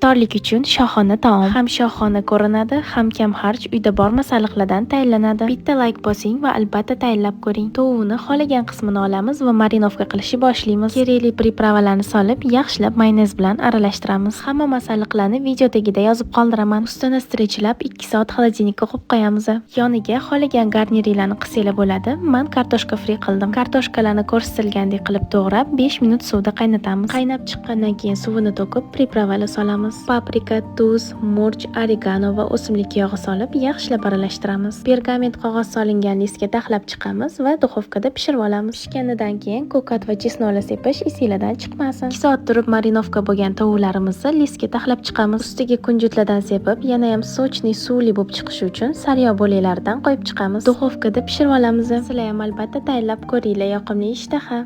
Iftorlik uchun shohona taom. Ham shohona ko'rinadi, ham kam xarj, uyda bor masalliqlardan tayyorlanadi. Bitta like bosing va albatta tayyorlab ko'ring. Tovuqni xohlagan qismini olamiz va marinovka qilishni boshlaymiz. Kerakli pripravalarni solib, yaxshilab mayonez bilan aralashtiramiz. Hamma masalliqlarni video tagida yozib qoldiraman. Ustini strechilab 2 soat xolodilnikka qo'yib qo'yamiz. Yoniga xohlagan garnirlarni qilsanglar bo'ladi. Men kartoshka fri qildim. Kartoshkalarni ko'rsatilgandek qilib to'g'rab 5 minut suvda qaynatamiz. Qaynab chiqqandan keyin suvini to'kib, pripravalar solamiz. Paprika, tuz, murch, oregano va o'simlik yog'i solib, yaxshilab aralashtiramiz. Pergament qog'oz solingan listga taxlab chiqamiz va duxovkada pishirib olamiz. Pishganidan keyin ko'kat va chesnokni sepish esinglardan chiqmasin. 2 soat turib marinovka bo'lgan tovuqlarimizni listga taxlab chiqamiz. Ustiga kunjutlardan sepib, yana ham sochli suvli bo'lib chiqishi uchun sariyog' bo'laklaridan qo'yib chiqamiz. Duxovkada pishirib olamiz. Sizlar ham albatta tayyorlab ko'ringlar, yoqimli ishtaha.